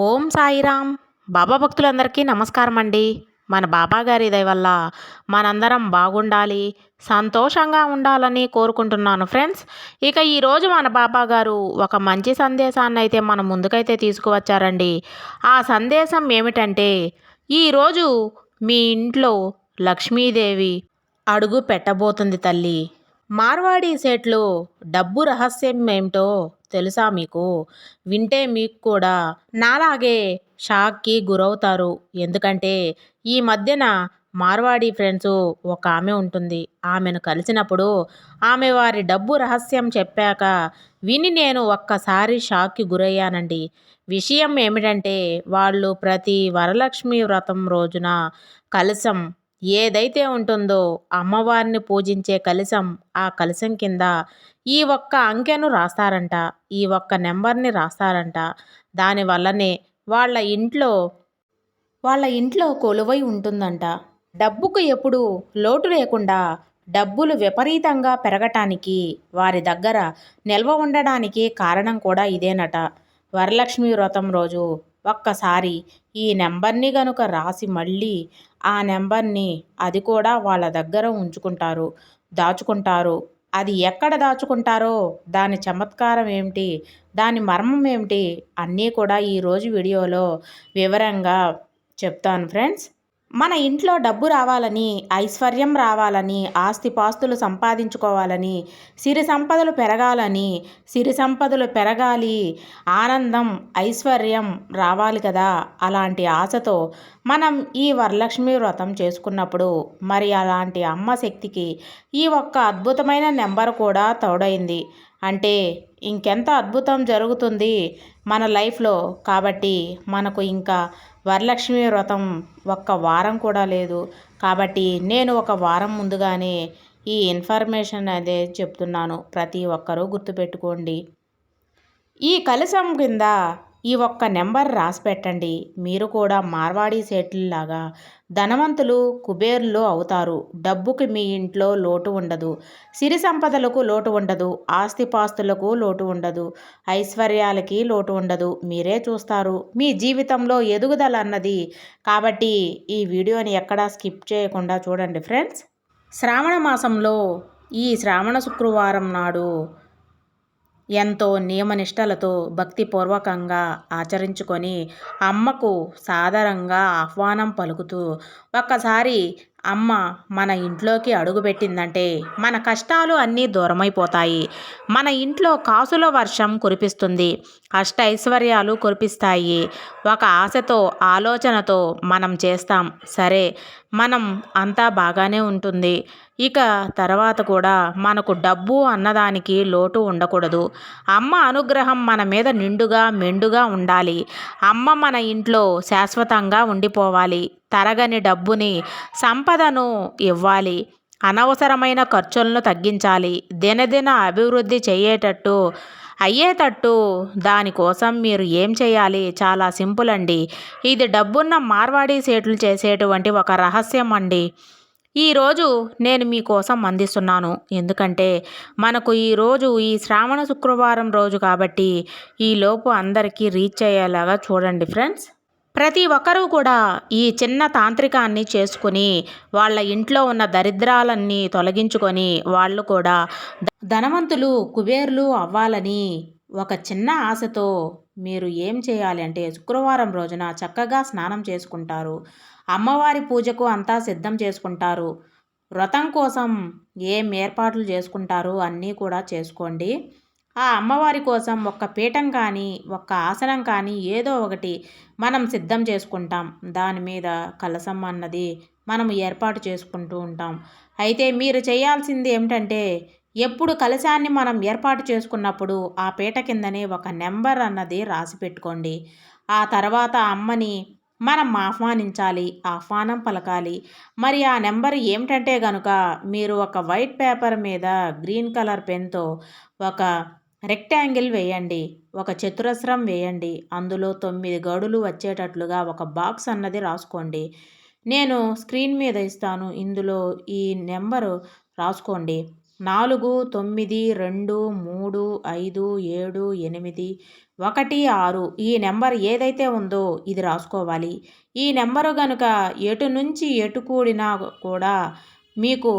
ఓం సాయిరామ్. బాబా భక్తులందరికీ నమస్కారం అండి. మన బాబా గారి దయ వల్ల మనందరం బాగుండాలి, సంతోషంగా ఉండాలని కోరుకుంటున్నాను ఫ్రెండ్స్. ఇక ఈరోజు మన బాబా గారు ఒక మంచి సందేశాన్ని అయితే మన ముందుకైతే తీసుకువచ్చారండి. ఆ సందేశం ఏమిటంటే, ఈరోజు మీ ఇంట్లో లక్ష్మీదేవి అడుగు పెట్టబోతుంది తల్లి. మార్వాడి సేట్లు డబ్బు రహస్యం ఏమిటో తెలుసా మీకు? వింటే మీకు కూడా నాలాగే షాక్కి గురవుతారు. ఎందుకంటే ఈ మధ్యన మార్వాడి ఫ్రెండ్స్ ఒక ఆమె ఉంటుంది. ఆమెను కలిసినప్పుడు ఆమె వారి డబ్బు రహస్యం చెప్పాక విని నేను ఒక్కసారి షాక్కి గురయ్యానండి. విషయం ఏమిటంటే, వాళ్ళు ప్రతి వరలక్ష్మి వ్రతం రోజున కలశం ఏదైతే ఉంటుందో, అమ్మవారిని పూజించే కలశం, ఆ కలశం కింద ఈ ఒక్క అంకెను రాస్తారంట. ఈ ఒక్క నెంబర్ని రాస్తారంట. దానివల్లనే వాళ్ళ ఇంట్లో వాళ్ళ ఇంట్లో కొలువై ఉంటుందంట. డబ్బుకు ఎప్పుడు లోటు లేకుండా, డబ్బులు విపరీతంగా పెరగటానికి, వారి దగ్గర నిల్వ ఉండడానికి కారణం కూడా ఇదేనట. వరలక్ష్మి వ్రతం రోజు ఒక్కసారి ఈ నెంబర్ని గనుక రాసి మళ్ళీ ఆ నెంబర్ని అది కూడా వాళ్ళ దగ్గర ఉంచుకుంటారు, దాచుకుంటారు. అది ఎక్కడ దాచుకుంటారో, దాని చమత్కారం ఏమిటి, దాని మర్మం ఏమిటి అన్నీ కూడా ఈరోజు వీడియోలో వివరంగా చెప్తాను ఫ్రెండ్స్. మన ఇంట్లో డబ్బు రావాలని, ఐశ్వర్యం రావాలని, ఆస్తిపాస్తులు సంపాదించుకోవాలని, సిరి సంపదలు పెరగాలని, సిరి సంపదలు పెరగాలి, ఆనందం ఐశ్వర్యం రావాలి కదా. అలాంటి ఆశతో మనం ఈ వరలక్ష్మి వ్రతం చేసుకున్నప్పుడు, మరి అలాంటి అమ్మ శక్తికి ఈ ఒక్క అద్భుతమైన నెంబర్ కూడా తోడైంది అంటే ఇంకెంత అద్భుతం జరుగుతుంది మన లైఫ్లో. కాబట్టి మనకు ఇంకా వరలక్ష్మి వ్రతం ఒక్క వారం కూడా లేదు. కాబట్టి నేను ఒక వారం ముందుగానే ఈ ఇన్ఫర్మేషన్ అదే చెప్తున్నాను. ప్రతి ఒక్కరూ గుర్తుపెట్టుకోండి. ఈ కలశం కింద ఈ ఒక్క నెంబర్ రాసి పెట్టండి. మీరు కూడా మార్వాడి సేట్లలాగా ధనవంతులు, కుబేర్లు అవుతారు. డబ్బుకి మీ ఇంట్లో లోటు ఉండదు. సిరి సంపదలకు లోటు ఉండదు. ఆస్తిపాస్తులకు లోటు ఉండదు. ఐశ్వర్యాలకి లోటు ఉండదు. మీరే చూస్తారు మీ జీవితంలో ఎదుగుదల అన్నది. కాబట్టి ఈ వీడియోని ఎక్కడా స్కిప్ చేయకుండా చూడండి ఫ్రెండ్స్. శ్రావణ మాసంలో ఈ శ్రావణ శుక్రవారం నాడు ఎంతో నియమనిష్టలతో భక్తిపూర్వకంగా ఆచరించుకొని అమ్మకు సాదరంగా ఆహ్వానం పలుకుతూ ఒక్కసారి అమ్మ మన ఇంట్లోకి అడుగుపెట్టిందంటే మన కష్టాలు అన్నీ దూరమైపోతాయి. మన ఇంట్లో కాసుల వర్షం కురిపిస్తుంది. అష్ట ఐశ్వర్యాలు కురిపిస్తాయి. ఒక ఆశతో, ఆలోచనతో మనం చేస్తాం. సరే, మనం అంతా బాగానే ఉంటుంది. ఇక తర్వాత కూడా మనకు డబ్బు అన్నదానికి లోటు ఉండకూడదు. అమ్మ అనుగ్రహం మన మీద నిండుగా మెండుగా ఉండాలి. అమ్మ మన ఇంట్లో శాశ్వతంగా ఉండిపోవాలి. తరగని డబ్బుని, సంపదను ఇవ్వాలి. అనవసరమైన ఖర్చులను తగ్గించాలి. దినదిన అభివృద్ధి అయ్యేటట్టు దానికోసం మీరు ఏం చేయాలి? చాలా సింపుల్ అండి. ఇది డబ్బున్న మార్వాడి సేట్లు చేసేటువంటి ఒక రహస్యం అండి. ఈరోజు నేను మీకోసం అందిస్తున్నాను. ఎందుకంటే మనకు ఈరోజు ఈ శ్రావణ శుక్రవారం రోజు కాబట్టి ఈలోపు అందరికీ రీచ్ అయ్యేలాగా చూడండి ఫ్రెండ్స్. ప్రతి ఒక్కరూ కూడా ఈ చిన్న తాంత్రికాన్ని చేసుకుని వాళ్ళ ఇంట్లో ఉన్న దరిద్రాలన్నీ తొలగించుకొని వాళ్ళు కూడా ధనవంతులు, కుబేర్లు అవ్వాలని ఒక చిన్న ఆశతో మీరు ఏం చేయాలి అంటే, శుక్రవారం రోజున చక్కగా స్నానం చేసుకుంటారు. అమ్మవారి పూజకు అంతా సిద్ధం చేసుకుంటారు. వ్రతం కోసం ఏం ఏర్పాట్లు చేసుకుంటారో అన్నీ కూడా చేసుకోండి. ఆ అమ్మవారి కోసం ఒక్క పీఠం కానీ, ఒక్క ఆసనం కానీ ఏదో ఒకటి మనం సిద్ధం చేసుకుంటాం. దాని మీద కలశం అన్నది మనం ఏర్పాటు చేసుకుంటూ ఉంటాం. అయితే మీరు చేయాల్సింది ఏమిటంటే, ఎప్పుడు కలశాన్ని మనం ఏర్పాటు చేసుకున్నప్పుడు ఆ పీట కిందనే ఒక నెంబర్ అన్నది రాసి పెట్టుకోండి. ఆ తర్వాత అమ్మని మనం ఆహ్వానించాలి, ఆహ్వానం పలకాలి. మరి ఆ నెంబర్ ఏమిటంటే గనుక, మీరు ఒక వైట్ పేపర్ మీద గ్రీన్ కలర్ పెన్తో ఒక రెక్టాంగిల్ వేయండి, ఒక చతురస్రం వేయండి. అందులో 9 గడులు వచ్చేటట్లుగా ఒక బాక్స్ అన్నది రాసుకోండి. నేను స్క్రీన్ మీద ఇస్తాను. ఇందులో ఈ నెంబరు రాసుకోండి. 4, 9, 2, 3, 5, 7, 8, 1, 6 ఈ నెంబర్ ఏదైతే ఉందో ఇది రాసుకోవాలి. ఈ నెంబరు గనుక ఎటు నుంచి ఎటు కూడినా కూడా మీకు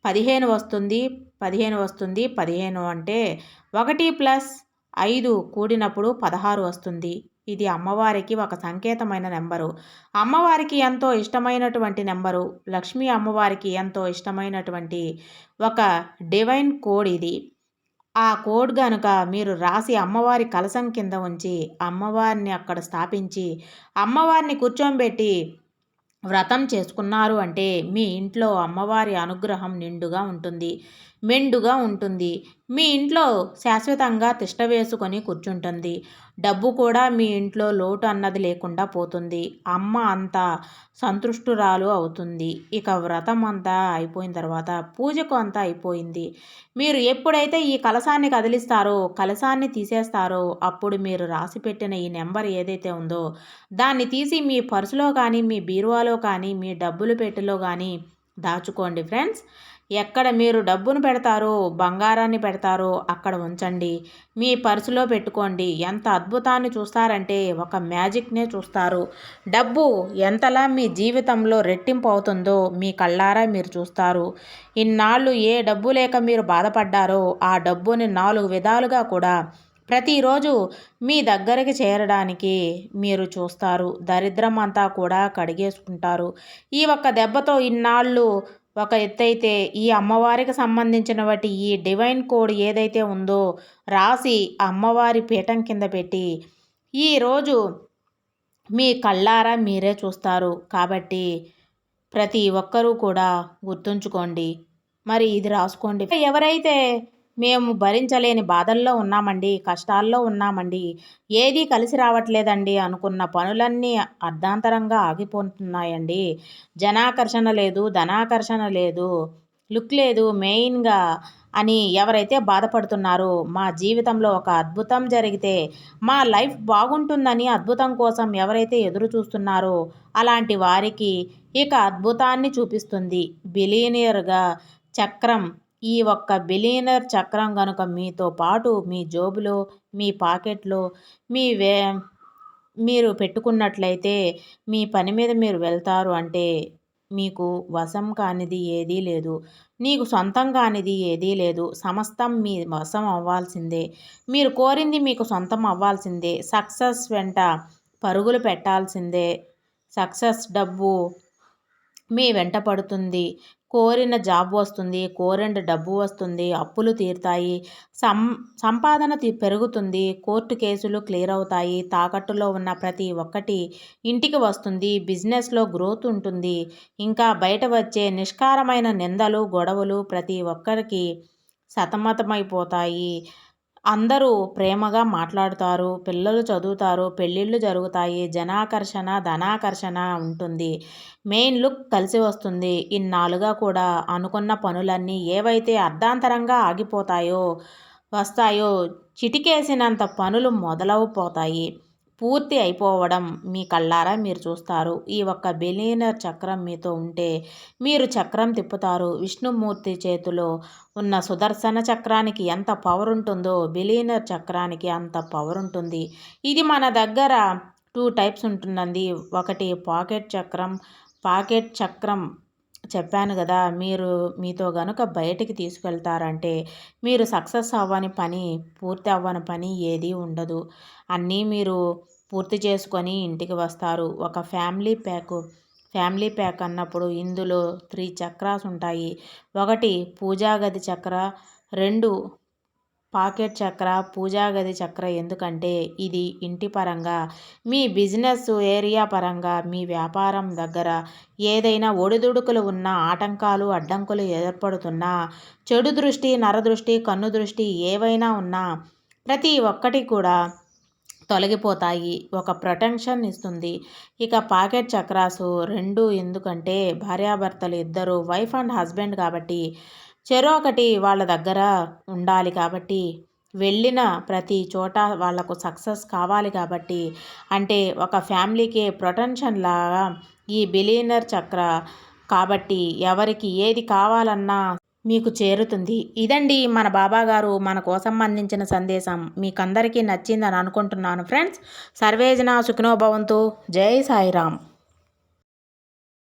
15 వస్తుంది. 15 వస్తుంది. 15 అంటే 1 + 5 కూడినప్పుడు 16 వస్తుంది. ఇది అమ్మవారికి ఒక సంకేతమైన నెంబరు. అమ్మవారికి ఎంతో ఇష్టమైనటువంటి నెంబరు. లక్ష్మీ అమ్మవారికి ఎంతో ఇష్టమైనటువంటి ఒక డివైన్ కోడ్ ఇది. ఆ కోడ్ గనుక మీరు రాసి అమ్మవారి కలశం కింద ఉంచి, అమ్మవారిని అక్కడ స్థాపించి, అమ్మవారిని కూర్చోబెట్టి వ్రతం చేసుకున్నారు అంటే మీ ఇంట్లో అమ్మవారి అనుగ్రహం నిండుగా ఉంటుంది, మెండుగా ఉంటుంది. మీ ఇంట్లో శాశ్వతంగా తిష్ట వేసుకొని కూర్చుంటుంది. డబ్బు కూడా మీ ఇంట్లో లోటు అన్నది లేకుండా పోతుంది. అమ్మ అంతా సంతుష్టురాలు అవుతుంది. ఇక వ్రతం అంతా అయిపోయిన తర్వాత పూజకు అంతా అయిపోయింది. మీరు ఎప్పుడైతే ఈ కలశాన్ని కదిలిస్తారో, కలశాన్ని తీసేస్తారో అప్పుడు మీరు రాసిపెట్టిన ఈ నెంబర్ ఏదైతే ఉందో దాన్ని తీసి మీ పర్సులో కానీ, మీ బీరువాలో కానీ, మీ డబ్బులు పెట్టెలో కానీ దాచుకోండి ఫ్రెండ్స్. ఎక్కడ మీరు డబ్బును పెడతారో, బంగారాన్ని పెడతారో అక్కడ ఉంచండి. మీ పర్సులో పెట్టుకోండి. ఎంత అద్భుతాన్ని చూస్తారంటే ఒక మ్యాజిక్నే చూస్తారు. డబ్బు ఎంతలా మీ జీవితంలో రెట్టింపు అవుతుందో మీ కళ్ళారా మీరు చూస్తారు. ఇన్నాళ్ళు ఏ డబ్బు లేక మీరు బాధపడ్డారో ఆ డబ్బుని 4 విధాలుగా కూడా ప్రతిరోజు మీ దగ్గరికి చేరడానికి మీరు చూస్తారు. దరిద్రం అంతా కూడా కడిగేసుకుంటారు. ఈ ఒక్క దెబ్బతో ఇన్నాళ్ళు ఒక ఎత్తైతే ఈ అమ్మవారికి సంబంధించిన వాటి ఈ డివైన్ కోడ్ ఏదైతే ఉందో రాసి అమ్మవారి పీఠం కింద పెట్టి ఈరోజు మీ కళ్ళారా మీరే చూస్తారు. కాబట్టి ప్రతి ఒక్కరూ కూడా గుర్తుంచుకోండి. మరి ఇది రాసుకోండి. ఎవరైతే మేము భరించలేని బాధల్లో ఉన్నామండి, కష్టాల్లో ఉన్నామండి, ఏదీ కలిసి రావట్లేదండి అనుకున్న పనులన్నీ అర్ధాంతరంగా ఆగిపోతున్నాయండి. జనాకర్షణ లేదు, ధనాకర్షణ లేదు, లుక్ లేదు మెయిన్గా అని ఎవరైతే బాధపడుతున్నారో, మా జీవితంలో ఒక అద్భుతం జరిగితే మా లైఫ్ బాగుంటుందని అద్భుతం కోసం ఎవరైతే ఎదురు చూస్తున్నారో అలాంటి వారికి ఇక అద్భుతాన్ని చూపిస్తుంది బిలియనియర్గా చక్రం. ఈ ఒక్క బిలియనర్ చక్రం కనుక మీతో పాటు మీ జోబులో, మీ పాకెట్లో, మీరు పెట్టుకున్నట్లయితే మీ పని మీద మీరు వెళ్తారు అంటే మీకు వశం కానిది ఏదీ లేదు. నీకు సొంతం కానిది ఏదీ లేదు. సమస్తం మీ వశం అవ్వాల్సిందే. మీరు కోరింది మీకు సొంతం అవ్వాల్సిందే. సక్సెస్ వెంట పరుగులు పెట్టాల్సిందే. సక్సెస్ డబ్బు మీ వెంట పడుతుంది. కోరిన జాబ్ వస్తుంది, కోరిన డబ్బు వస్తుంది, అప్పులు తీరుతాయి, సంపాదన పెరుగుతుంది, కోర్టు కేసులు క్లియర్ అవుతాయి, తాకట్టులో ఉన్న ప్రతి ఒక్కటి ఇంటికి వస్తుంది, బిజినెస్లో గ్రోత్ ఉంటుంది. ఇంకా బయట వచ్చే నిష్కారమైన నిందలు, గొడవలు ప్రతి ఒక్కరికి సతమతమైపోతాయి. అందరూ ప్రేమగా మాట్లాడుతారు, పిల్లలు చదువుతారు, పెళ్ళిళ్ళు జరుగుతాయి, జనాకర్షణ, ధనాకర్షణ ఉంటుంది. మెయిన్ లుక్ కలిసి వస్తుంది. ఇన్నాళ్ళుగా కూడా అనుకున్న పనులన్నీ ఏవైతే అర్ధాంతరంగా ఆగిపోతాయో, వస్తాయో, చిటికేసినంత పనులు మొదలవుపోతాయి. పూర్తి అయిపోవడం మీ కళ్ళారా మీరు చూస్తారు. ఈ ఒక్క బిలియనర్ చక్రం మీతో ఉంటే మీరు చక్రం తిప్పుతారు. విష్ణుమూర్తి చేతిలో ఉన్న సుదర్శన చక్రానికి ఎంత పవర్ ఉంటుందో బిలియనర్ చక్రానికి అంత పవర్ ఉంటుంది. ఇది మన దగ్గర 2 టైప్స్ ఉంటుందండి. ఒకటి పాకెట్ చక్రం చెప్పాను కదా. మీరు మీతో గనుక బయటికి తీసుకెళ్తారంటే మీరు సక్సెస్ అవ్వని పని, పూర్తి అవ్వని పని ఏదీ ఉండదు. అన్నీ మీరు పూర్తి చేసుకొని ఇంటికి వస్తారు. ఒక ఫ్యామిలీ ప్యాక్ అన్నప్పుడు ఇందులో 3 చక్రాస్ ఉంటాయి. 1 పూజా గది చక్ర, 2 పాకెట్ చక్ర, పూజా గది చక్ర. ఎందుకంటే ఇది ఇంటి పరంగా, మీ బిజినెస్ ఏరియా పరంగా, మీ వ్యాపారం దగ్గర ఏదైనా ఒడిదుడుకులు ఉన్నా, ఆటంకాలు అడ్డంకులు ఏర్పడుతున్నా, చెడు దృష్టి, నరదృష్టి, కన్ను దృష్టి ఏవైనా ఉన్నా ప్రతి ఒక్కటి కూడా తొలగిపోతాయి. ఒక ప్రొటెక్షన్ ఇస్తుంది. ఇక పాకెట్ చక్రాసు 2 ఎందుకంటే భార్యాభర్తలు ఇద్దరు వైఫ్ అండ్ హస్బెండ్ కాబట్టి చెరొకటి వాళ్ళ దగ్గర ఉండాలి కాబట్టి వెళ్ళిన ప్రతి చోట వాళ్లకు సక్సెస్ కావాలి కాబట్టి అంటే ఒక ఫ్యామిలీకి ప్రొటెక్షన్ లాగా ఈ బిలియనర్ చక్ర కాబట్టి ఎవరికి ఏది కావాలన్నా మీకు చేరుతుంది. ఇదండి మన బాబాగారు మన కోసం అందించిన సందేశం. మీకందరికీ నచ్చిందని అనుకుంటున్నాను ఫ్రెండ్స్. సర్వేజన సుఖినో భవంతు. జై సాయిరామ్.